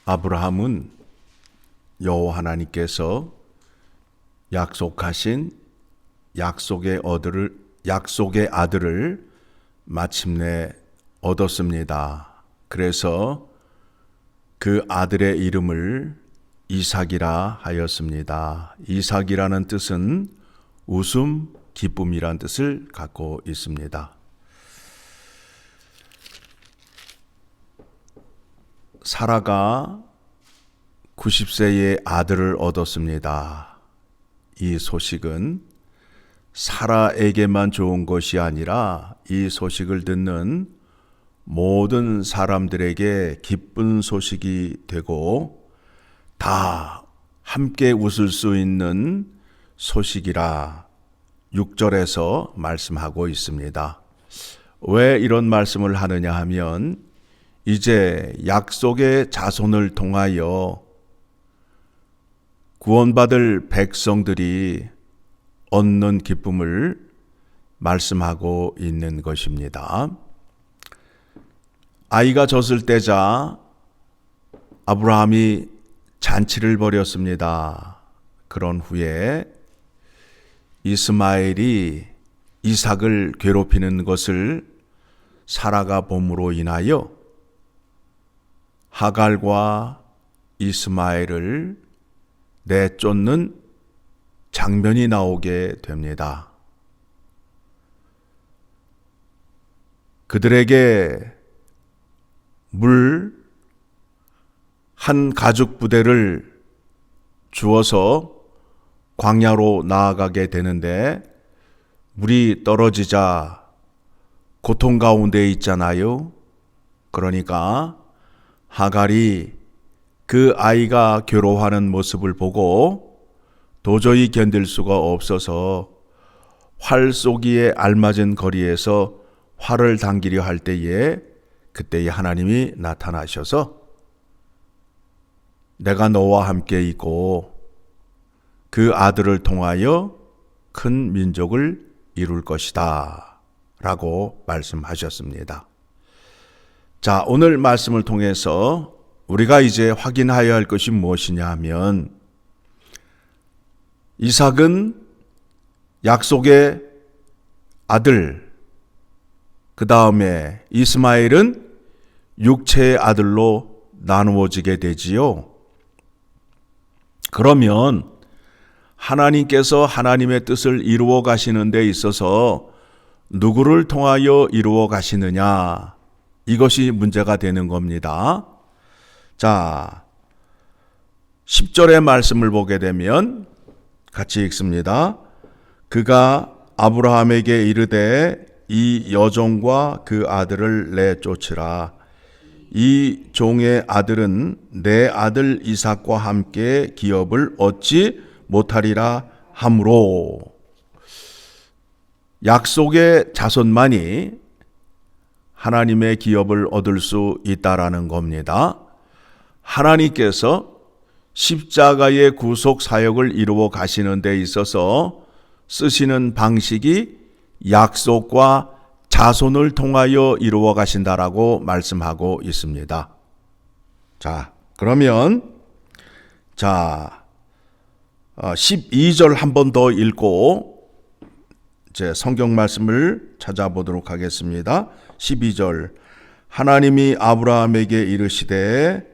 아브라함은 여호와 하나님께서 약속하신 약속의 아들을 마침내 얻었습니다. 그래서 그 아들의 이름을 이삭이라 하였습니다. 이삭이라는 뜻은 웃음, 기쁨이란 뜻을 갖고 있습니다. 사라가 90세의 아들을 얻었습니다. 이 소식은 사라에게만 좋은 것이 아니라 이 소식을 듣는 모든 사람들에게 기쁜 소식이 되고 다 함께 웃을 수 있는 소식이라 6절에서 말씀하고 있습니다. 왜 이런 말씀을 하느냐 하면 이제 약속의 자손을 통하여 구원받을 백성들이 얻는 기쁨을 말씀하고 있는 것입니다. 아이가 젖을 때자 아브라함이 잔치를 벌였습니다. 그런 후에 이스마엘이 이삭을 괴롭히는 것을 사라가 봄으로 인하여 하갈과 이스마엘을 내쫓는 장면이 나오게 됩니다. 그들에게 물 한 가죽 부대를 주어서 광야로 나아가게 되는데 물이 떨어지자 고통 가운데 있잖아요. 그러니까 하갈이 그 아이가 괴로워하는 모습을 보고 도저히 견딜 수가 없어서 활 쏘기에 알맞은 거리에서 활을 당기려 할 때에 그때에 하나님이 나타나셔서 내가 너와 함께 있고 그 아들을 통하여 큰 민족을 이룰 것이다 라고 말씀하셨습니다. 자, 오늘 말씀을 통해서 우리가 이제 확인하여야 할 것이 무엇이냐 하면 이삭은 약속의 아들, 그 다음에 이스마엘은 육체의 아들로 나누어지게 되지요. 그러면 하나님께서 하나님의 뜻을 이루어 가시는 데 있어서 누구를 통하여 이루어 가시느냐, 이것이 문제가 되는 겁니다. 자, 10절의 말씀을 보게 되면 같이 읽습니다. 그가 아브라함에게 이르되 이 여종과 그 아들을 내쫓으라. 이 종의 아들은 내 아들 이삭과 함께 기업을 얻지 못하리라 하므로 약속의 자손만이 하나님의 기업을 얻을 수 있다라는 겁니다. 하나님께서 십자가의 구속 사역을 이루어 가시는 데 있어서 쓰시는 방식이 약속과 자손을 통하여 이루어 가신다라고 말씀하고 있습니다. 자, 그러면 12절 한 번 더 읽고 이제 성경 말씀을 찾아보도록 하겠습니다. 12절 하나님이 아브라함에게 이르시되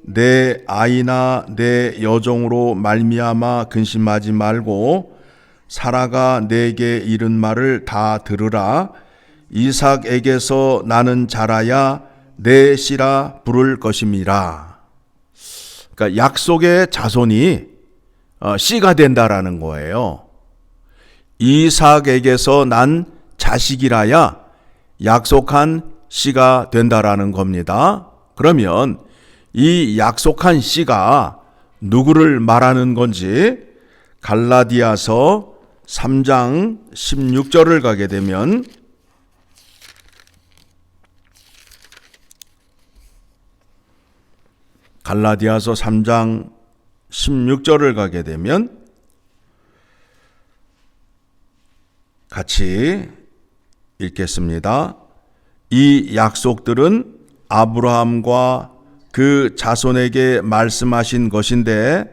내 아이나 내 여종으로 말미암아 근심하지 말고 사라가 내게 이른 말을 다 들으라. 이삭에게서 나는 자라야 내 씨라 부를 것임이라. 그러니까 약속의 자손이 씨가 된다라는 거예요. 이삭에게서 난 자식이라야 약속한 씨가 된다라는 겁니다. 그러면 이 약속한 씨가 누구를 말하는 건지 갈라디아서 3장 16절을 가게 되면 갈라디아서 3장 16절을 가게 되면 같이 읽겠습니다. 이 약속들은 아브라함과 그 자손에게 말씀하신 것인데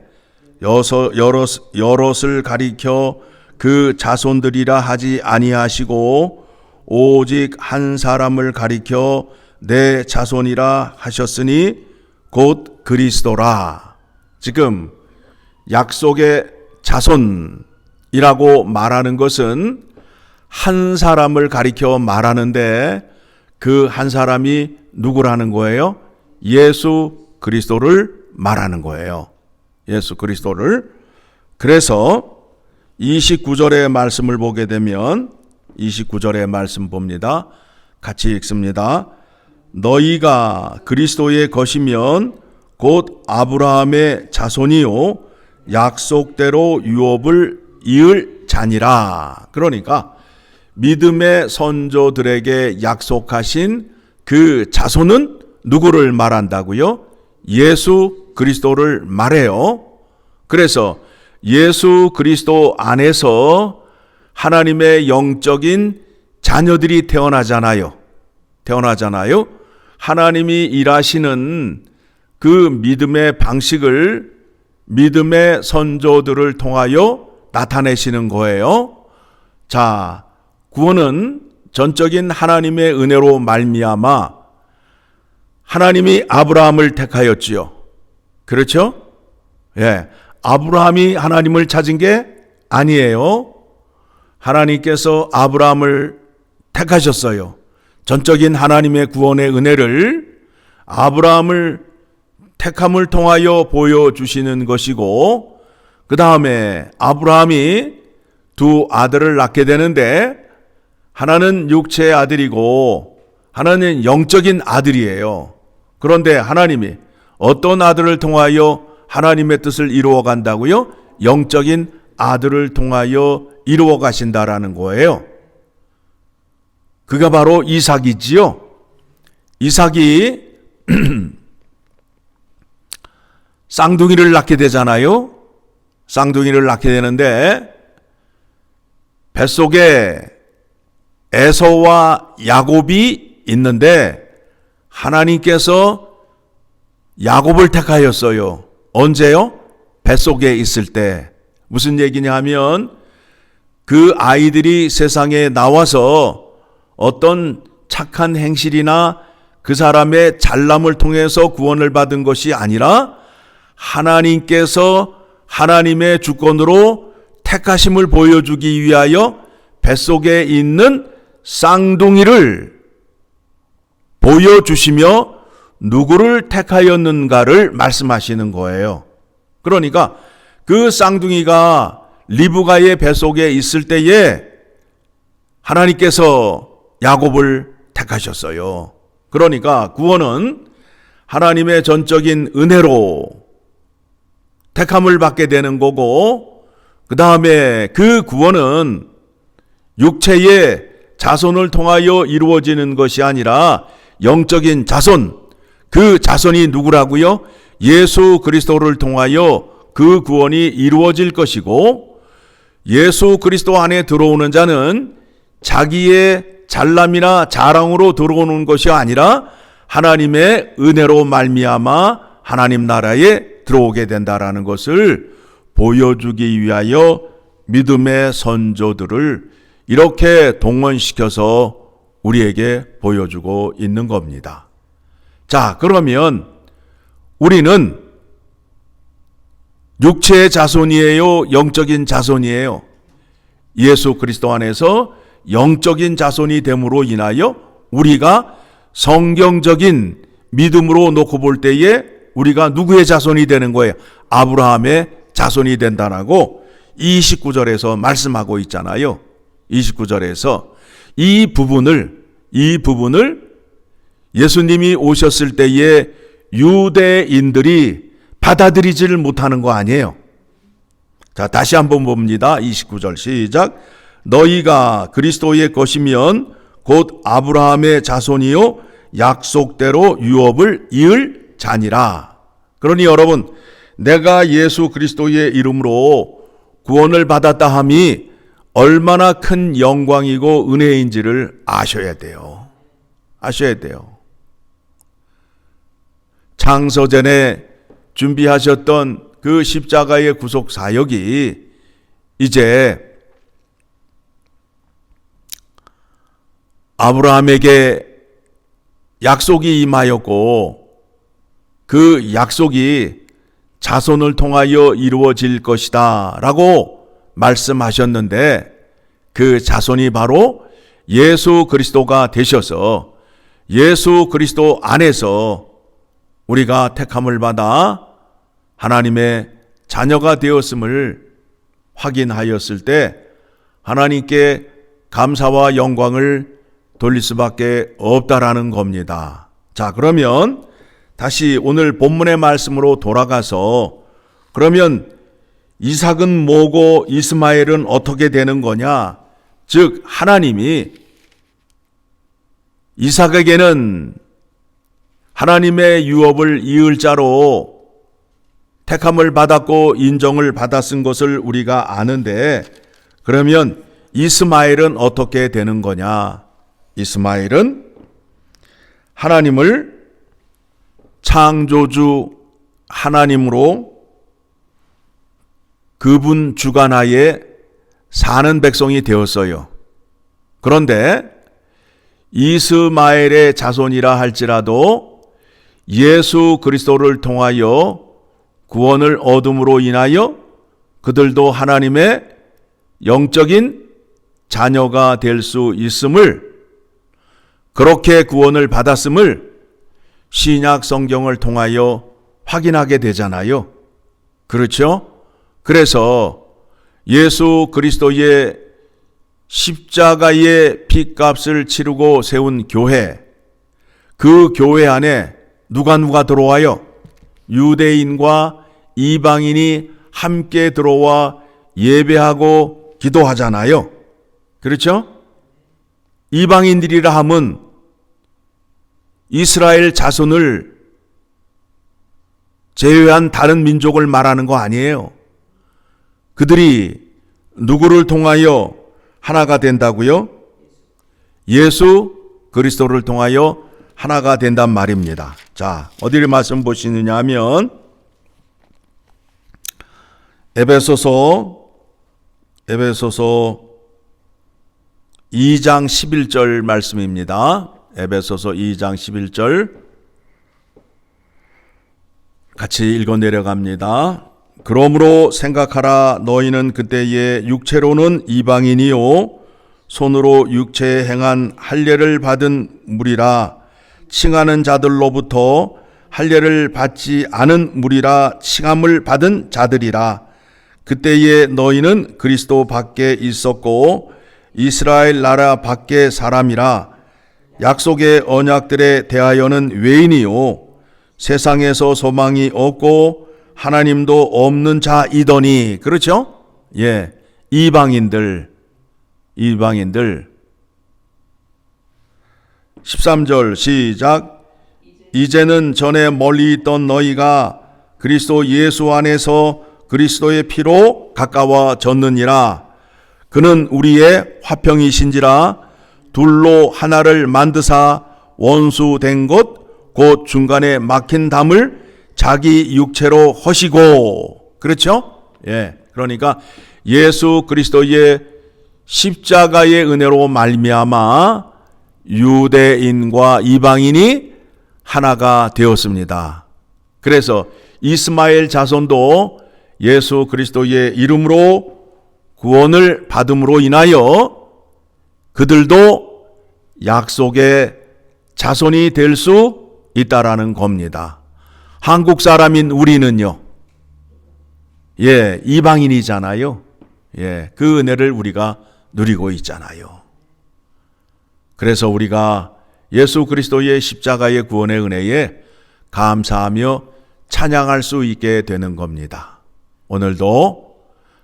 여럿을 가리켜 그 자손들이라 하지 아니하시고 오직 한 사람을 가리켜 내 자손이라 하셨으니 곧 그리스도라. 지금 약속의 자손이라고 말하는 것은 한 사람을 가리켜 말하는데 그 한 사람이 누구라는 거예요? 예수 그리스도를 말하는 거예요. 예수 그리스도를. 그래서 29절의 말씀을 보게 되면 29절의 말씀 봅니다. 같이 읽습니다. 너희가 그리스도의 것이면 곧 아브라함의 자손이요 약속대로 유업을 이을 자니라. 그러니까 믿음의 선조들에게 약속하신 그 자손은 누구를 말한다고요? 예수 그리스도를 말해요. 그래서 예수 그리스도 안에서 하나님의 영적인 자녀들이 태어나잖아요. 하나님이 일하시는 그 믿음의 방식을 믿음의 선조들을 통하여 나타내시는 거예요. 자, 구원은 전적인 하나님의 은혜로 말미암아 하나님이 아브라함을 택하였지요. 그렇죠? 예. 아브라함이 하나님을 찾은 게 아니에요. 하나님께서 아브라함을 택하셨어요. 전적인 하나님의 구원의 은혜를 아브라함을 택함을 통하여 보여주시는 것이고, 그 다음에 아브라함이 두 아들을 낳게 되는데 하나는 육체의 아들이고 하나는 영적인 아들이에요. 그런데 하나님이 어떤 아들을 통하여 하나님의 뜻을 이루어 간다고요? 영적인 아들을 통하여 이루어 가신다라는 거예요. 그가 바로 이삭이지요. 이삭이 쌍둥이를 낳게 되잖아요. 쌍둥이를 낳게 되는데 뱃속에 에서와 야곱이 있는데 하나님께서 야곱을 택하였어요. 언제요? 뱃속에 있을 때. 무슨 얘기냐 하면 그 아이들이 세상에 나와서 어떤 착한 행실이나 그 사람의 잘남을 통해서 구원을 받은 것이 아니라 하나님께서 하나님의 주권으로 택하심을 보여주기 위하여 뱃속에 있는 쌍둥이를 보여주시며 누구를 택하였는가를 말씀하시는 거예요. 그러니까 그 쌍둥이가 리브가의 뱃속에 있을 때에 하나님께서 야곱을 택하셨어요. 그러니까 구원은 하나님의 전적인 은혜로 택함을 받게 되는 거고, 그 다음에 그 구원은 육체의 자손을 통하여 이루어지는 것이 아니라 영적인 자손, 그 자손이 누구라고요? 예수 그리스도를 통하여 그 구원이 이루어질 것이고, 예수 그리스도 안에 들어오는 자는 자기의 잘남이나 자랑으로 들어오는 것이 아니라 하나님의 은혜로 말미암아 하나님 나라에 들어오게 된다라는 것을 보여주기 위하여 믿음의 선조들을 이렇게 동원시켜서 우리에게 보여주고 있는 겁니다. 자, 그러면 우리는 육체의 자손이에요? 영적인 자손이에요? 예수 그리스도 안에서 영적인 자손이 됨으로 인하여 우리가 성경적인 믿음으로 놓고 볼 때에 우리가 누구의 자손이 되는 거예요? 아브라함의 자손이 된다라고 29절에서 말씀하고 있잖아요. 29절에서 이 부분을 예수님이 오셨을 때에 유대인들이 받아들이지를 못하는 거 아니에요. 자, 다시 한번 봅니다. 29절 시작. 너희가 그리스도의 것이면 곧 아브라함의 자손이요 약속대로 유업을 이을 자니라. 그러니 여러분, 내가 예수 그리스도의 이름으로 구원을 받았다 함이 얼마나 큰 영광이고 은혜인지를 아셔야 돼요. 창세전에 준비하셨던 그 십자가의 구속 사역이 이제 아브라함에게 약속이 임하였고 그 약속이 자손을 통하여 이루어질 것이다 라고 말씀하셨는데 그 자손이 바로 예수 그리스도가 되셔서 예수 그리스도 안에서 우리가 택함을 받아 하나님의 자녀가 되었음을 확인하였을 때 하나님께 감사와 영광을 돌릴 수밖에 없다라는 겁니다. 자, 그러면 다시 오늘 본문의 말씀으로 돌아가서 그러면 이삭은 뭐고 이스마엘은 어떻게 되는 거냐? 즉 하나님이 이삭에게는 하나님의 유업을 이을 자로 택함을 받았고 인정을 받았은 것을 우리가 아는데 그러면 이스마엘은 어떻게 되는 거냐? 이스마엘은 하나님을 창조주 하나님으로 그분 주관하에 사는 백성이 되었어요. 그런데 이스마엘의 자손이라 할지라도 예수 그리스도를 통하여 구원을 얻음으로 인하여 그들도 하나님의 영적인 자녀가 될 수 있음을 그렇게 구원을 받았음을 신약 성경을 통하여 확인하게 되잖아요. 그렇죠? 그래서 예수 그리스도의 십자가의 피값을 치르고 세운 교회, 그 교회 안에 누가 들어와요? 유대인과 이방인이 함께 들어와 예배하고 기도하잖아요. 그렇죠? 이방인들이라 함은 이스라엘 자손을 제외한 다른 민족을 말하는 거 아니에요. 그들이 누구를 통하여 하나가 된다고요? 예수 그리스도를 통하여 하나가 된단 말입니다. 자, 어디를 말씀 보시느냐 하면 에베소서 2장 11절 말씀입니다. 에베소서 2장 11절 같이 읽어 내려갑니다. 그러므로 생각하라. 너희는 그때에 육체로는 이방인이요 손으로 육체에 행한 할례를 받은 무리라 칭하는 자들로부터 할례를 받지 않은 무리라 칭함을 받은 자들이라. 그때에 너희는 그리스도 밖에 있었고 이스라엘 나라 밖에 사람이라 약속의 언약들에 대하여는 외인이요 세상에서 소망이 없고 하나님도 없는 자이더니. 그렇죠? 예, 이방인들 13절 시작. 이제는 전에 멀리 있던 너희가 그리스도 예수 안에서 그리스도의 피로 가까워졌느니라. 그는 우리의 화평이신지라 둘로 하나를 만드사 원수된 것 곧 중간에 막힌 담을 자기 육체로 허시고. 그렇죠? 예. 그러니까 예수 그리스도의 십자가의 은혜로 말미암아 유대인과 이방인이 하나가 되었습니다. 그래서 이스마엘 자손도 예수 그리스도의 이름으로 구원을 받음으로 인하여 그들도 약속의 자손이 될 수 있다라는 겁니다. 한국 사람인 우리는요, 예, 이방인이잖아요. 예, 그 은혜를 우리가 누리고 있잖아요. 그래서 우리가 예수 그리스도의 십자가의 구원의 은혜에 감사하며 찬양할 수 있게 되는 겁니다. 오늘도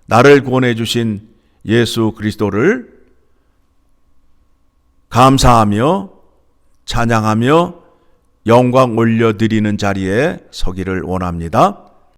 나를 구원해 주신 예수 그리스도를 감사하며 찬양하며 영광 올려드리는 자리에 서기를 원합니다.